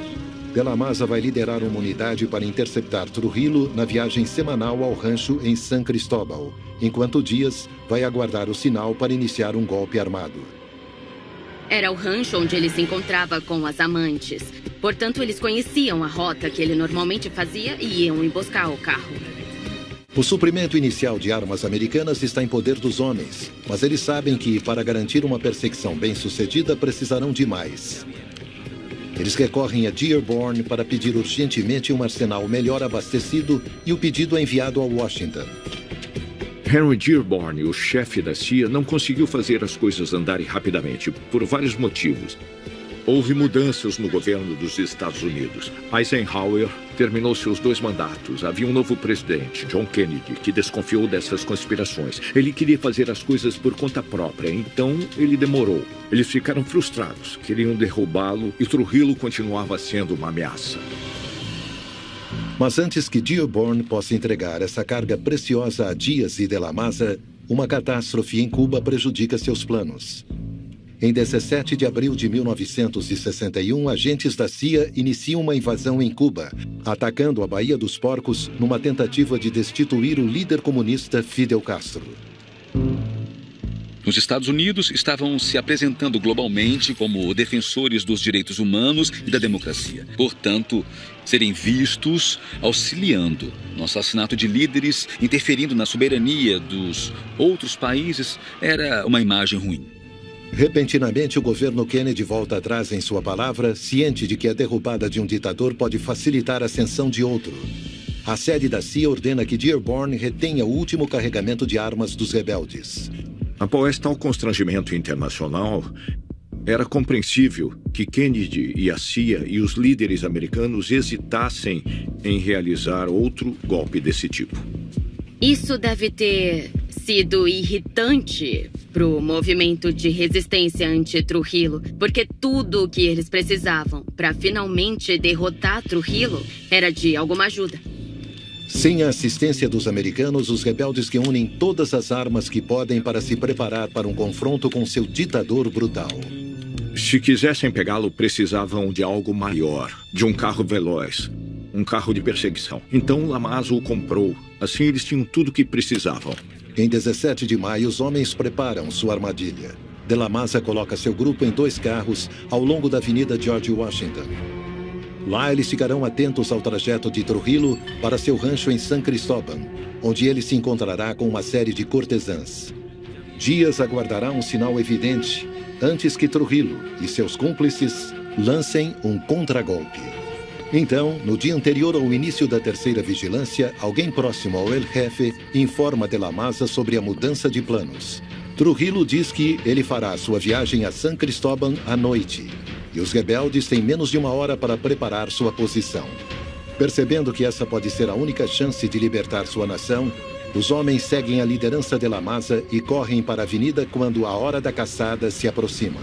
De la Maza vai liderar uma unidade para interceptar Trujillo na viagem semanal ao rancho em San Cristóbal, enquanto Dias vai aguardar o sinal para iniciar um golpe armado. Era o rancho onde ele se encontrava com as amantes. Portanto, eles conheciam a rota que ele normalmente fazia e iam emboscar o carro. O suprimento inicial de armas americanas está em poder dos homens, mas eles sabem que, para garantir uma perseguição bem-sucedida, precisarão de mais. Eles recorrem a Dearborn para pedir urgentemente um arsenal melhor abastecido e o pedido é enviado a Washington. Henry Dearborn, o chefe da CIA, não conseguiu fazer as coisas andarem rapidamente, por vários motivos. Houve mudanças no governo dos Estados Unidos. Eisenhower terminou seus 2 mandatos. Havia um novo presidente, John Kennedy, que desconfiou dessas conspirações. Ele queria fazer as coisas por conta própria, então ele demorou. Eles ficaram frustrados, queriam derrubá-lo e Trujillo continuava sendo uma ameaça. Mas antes que Dearborn possa entregar essa carga preciosa a Dias e de la Maza, uma catástrofe em Cuba prejudica seus planos. Em 17 de abril de 1961, agentes da CIA iniciam uma invasão em Cuba, atacando a Baía dos Porcos numa tentativa de destituir o líder comunista Fidel Castro. Os Estados Unidos estavam se apresentando globalmente como defensores dos direitos humanos e da democracia. Portanto, serem vistos auxiliando no assassinato de líderes, interferindo na soberania dos outros países, era uma imagem ruim. Repentinamente, o governo Kennedy volta atrás em sua palavra, ciente de que a derrubada de um ditador pode facilitar a ascensão de outro. A sede da CIA ordena que Dearborn retenha o último carregamento de armas dos rebeldes. Após tal constrangimento internacional, era compreensível que Kennedy e a CIA e os líderes americanos hesitassem em realizar outro golpe desse tipo. Isso deve ter sido irritante para o movimento de resistência anti-Trujillo, porque tudo o que eles precisavam para finalmente derrotar Trujillo era de alguma ajuda. Sem a assistência dos americanos, os rebeldes reúnem todas as armas que podem para se preparar para um confronto com seu ditador brutal. Se quisessem pegá-lo, precisavam de algo maior, de um carro veloz, um carro de perseguição. Então la Maza o comprou. Assim eles tinham tudo o que precisavam. Em 17 de maio, os homens preparam sua armadilha. De la Maza coloca seu grupo em 2 carros ao longo da Avenida George Washington. Lá eles ficarão atentos ao trajeto de Trujillo para seu rancho em San Cristóbal, onde ele se encontrará com uma série de cortesãs. Dias aguardará um sinal evidente antes que Trujillo e seus cúmplices lancem um contragolpe. Então, no dia anterior ao início da terceira vigilância, alguém próximo ao El Jefe informa de la Maza sobre a mudança de planos. Trujillo diz que ele fará sua viagem a San Cristóbal à noite, e os rebeldes têm menos de 1 hora para preparar sua posição. Percebendo que essa pode ser a única chance de libertar sua nação, Os homens seguem a liderança de La Maza e correm para a avenida quando a hora da caçada se aproxima.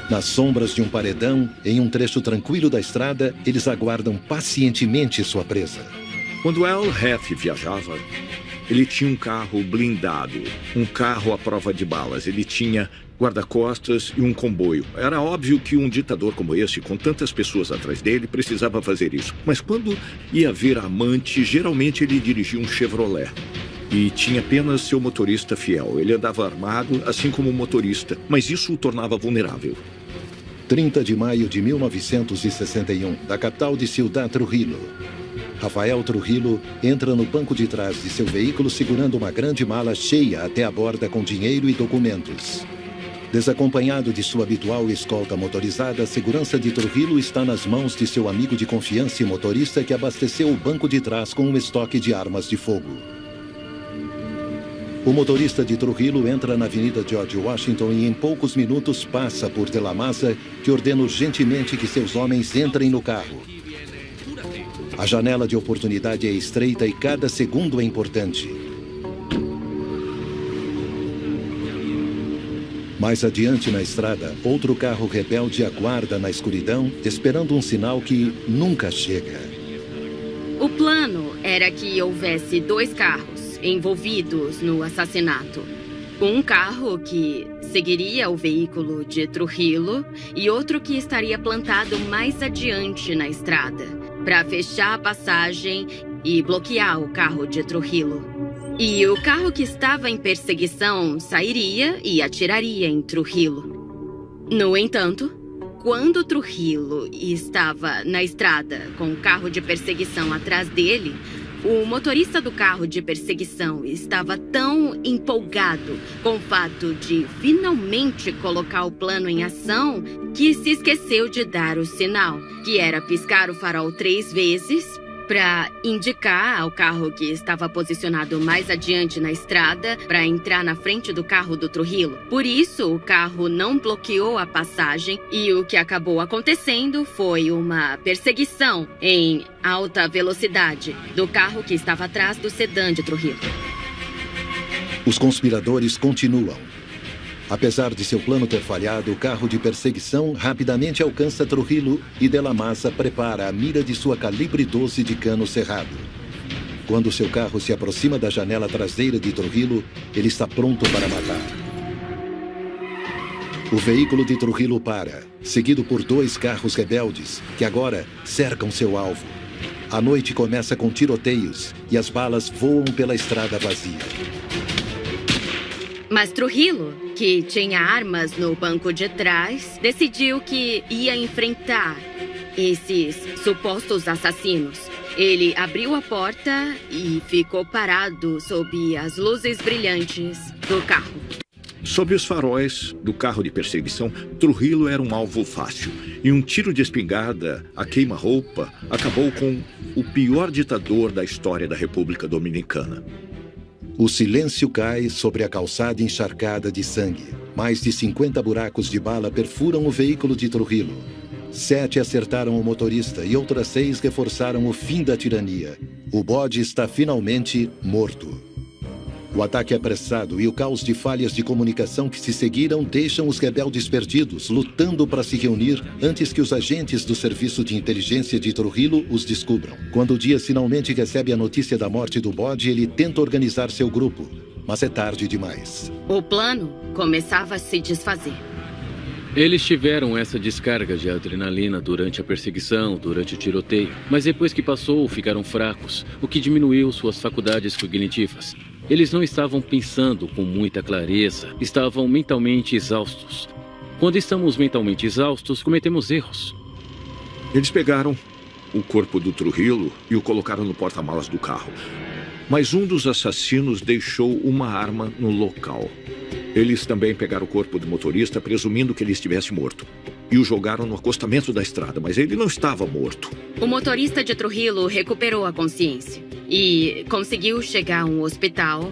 Nas sombras de um paredão, em um trecho tranquilo da estrada, eles aguardam pacientemente sua presa. Quando Al Ref viajava, ele tinha um carro blindado, um carro à prova de balas. Ele tinha guarda-costas e um comboio. Era óbvio que um ditador como esse, com tantas pessoas atrás dele, precisava fazer isso. Mas quando ia ver a amante, geralmente ele dirigia um Chevrolet. E tinha apenas seu motorista fiel. Ele andava armado, assim como o motorista, mas isso o tornava vulnerável. 30 de maio de 1961, da capital de Ciudad Trujillo. Rafael Trujillo entra no banco de trás de seu veículo segurando uma grande mala cheia até a borda com dinheiro e documentos. Desacompanhado de sua habitual escolta motorizada, a segurança de Trujillo está nas mãos de seu amigo de confiança e motorista que abasteceu o banco de trás com um estoque de armas de fogo. O motorista de Trujillo entra na Avenida George Washington e em poucos minutos passa por De La Maza, que ordena urgentemente que seus homens entrem no carro. A janela de oportunidade é estreita e cada segundo é importante. Mais adiante na estrada, outro carro rebelde aguarda na escuridão, esperando um sinal que nunca chega. O plano era que houvesse 2 carros envolvidos no assassinato. Um carro que seguiria o veículo de Trujillo e outro que estaria plantado mais adiante na estrada, para fechar a passagem e bloquear o carro de Trujillo. E o carro que estava em perseguição sairia e atiraria em Trujillo. No entanto, quando Trujillo estava na estrada com o carro de perseguição atrás dele, o motorista do carro de perseguição estava tão empolgado com o fato de finalmente colocar o plano em ação que se esqueceu de dar o sinal, que era piscar o farol 3 vezes para indicar ao carro que estava posicionado mais adiante na estrada para entrar na frente do carro do Trujillo. Por isso, o carro não bloqueou a passagem e o que acabou acontecendo foi uma perseguição em alta velocidade do carro que estava atrás do sedã de Trujillo. Os conspiradores continuam. Apesar de seu plano ter falhado, o carro de perseguição rapidamente alcança Trujillo e De La Maza prepara a mira de sua calibre 12 de cano cerrado. Quando seu carro se aproxima da janela traseira de Trujillo, ele está pronto para matar. O veículo de Trujillo para, seguido por 2 carros rebeldes, que agora cercam seu alvo. A noite começa com tiroteios e as balas voam pela estrada vazia. Mas Trujillo, que tinha armas no banco de trás, decidiu que ia enfrentar esses supostos assassinos. Ele abriu a porta e ficou parado sob as luzes brilhantes do carro. Sob os faróis do carro de perseguição, Trujillo era um alvo fácil. E um tiro de espingarda a queima-roupa acabou com o pior ditador da história da República Dominicana. O silêncio cai sobre a calçada encharcada de sangue. Mais de 50 buracos de bala perfuram o veículo de Trujillo. 7 acertaram o motorista e outras 6 reforçaram o fim da tirania. O bode está finalmente morto. O ataque apressado e o caos de falhas de comunicação que se seguiram deixam os rebeldes perdidos, lutando para se reunir antes que os agentes do serviço de inteligência de Trujillo os descubram. Quando o Dias finalmente recebe a notícia da morte do bode, ele tenta organizar seu grupo, mas é tarde demais. O plano começava a se desfazer. Eles tiveram essa descarga de adrenalina durante a perseguição, durante o tiroteio, mas depois que passou, ficaram fracos, o que diminuiu suas faculdades cognitivas. Eles não estavam pensando com muita clareza, estavam mentalmente exaustos. Quando estamos mentalmente exaustos, cometemos erros. Eles pegaram o corpo do Trujillo e o colocaram no porta-malas do carro. Mas um dos assassinos deixou uma arma no local. Eles também pegaram o corpo do motorista, presumindo que ele estivesse morto. E o jogaram no acostamento da estrada, mas ele não estava morto. O motorista de Trujillo recuperou a consciência e conseguiu chegar a um hospital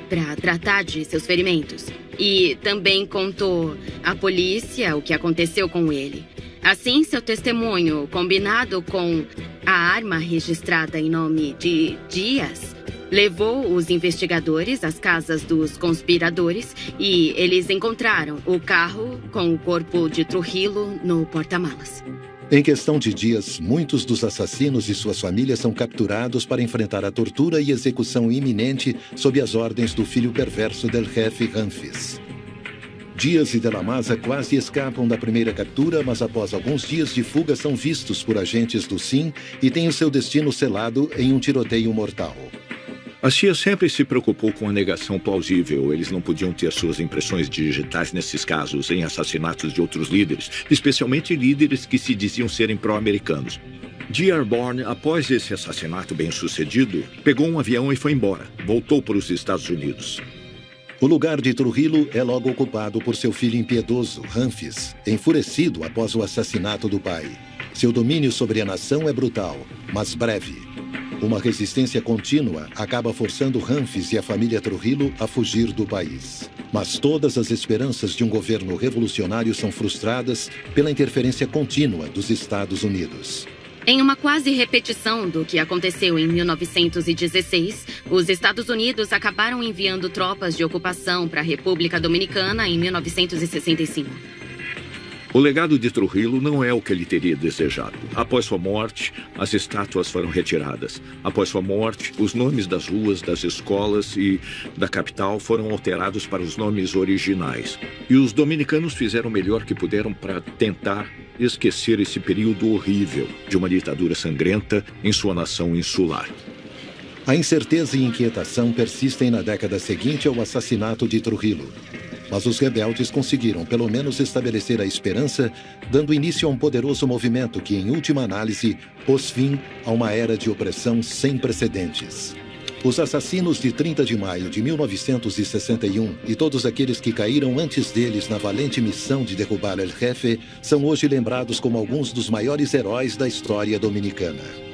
para tratar de seus ferimentos. E também contou à polícia o que aconteceu com ele. Assim, seu testemunho, combinado com a arma registrada em nome de Dias levou os investigadores às casas dos conspiradores e eles encontraram o carro com o corpo de Trujillo no porta-malas. Em questão de dias, muitos dos assassinos e suas famílias são capturados para enfrentar a tortura e execução iminente sob as ordens do filho perverso del jefe Ramfis. Dias e de la Maza quase escapam da primeira captura, mas após alguns dias de fuga são vistos por agentes do SIM e têm o seu destino selado em um tiroteio mortal. A CIA sempre se preocupou com a negação plausível. Eles não podiam ter suas impressões digitais nesses casos, em assassinatos de outros líderes, especialmente líderes que se diziam serem pró-americanos. Dearborn, após esse assassinato bem-sucedido, pegou um avião e foi embora. Voltou para os Estados Unidos. O lugar de Trujillo é logo ocupado por seu filho impiedoso, Ramfis, enfurecido após o assassinato do pai. Seu domínio sobre a nação é brutal, mas breve. Uma resistência contínua acaba forçando Ramfis e a família Trujillo a fugir do país. Mas todas as esperanças de um governo revolucionário são frustradas pela interferência contínua dos Estados Unidos. Em uma quase repetição do que aconteceu em 1916, os Estados Unidos acabaram enviando tropas de ocupação para a República Dominicana em 1965. O legado de Trujillo não é o que ele teria desejado. Após sua morte, as estátuas foram retiradas. Após sua morte, os nomes das ruas, das escolas e da capital foram alterados para os nomes originais. E os dominicanos fizeram o melhor que puderam para tentar esquecer esse período horrível de uma ditadura sangrenta em sua nação insular. A incerteza e inquietação persistem na década seguinte ao assassinato de Trujillo. Mas os rebeldes conseguiram, pelo menos, estabelecer a esperança, dando início a um poderoso movimento que, em última análise, pôs fim a uma era de opressão sem precedentes. Os assassinos de 30 de maio de 1961 e todos aqueles que caíram antes deles na valente missão de derrubar El Jefe são hoje lembrados como alguns dos maiores heróis da história dominicana.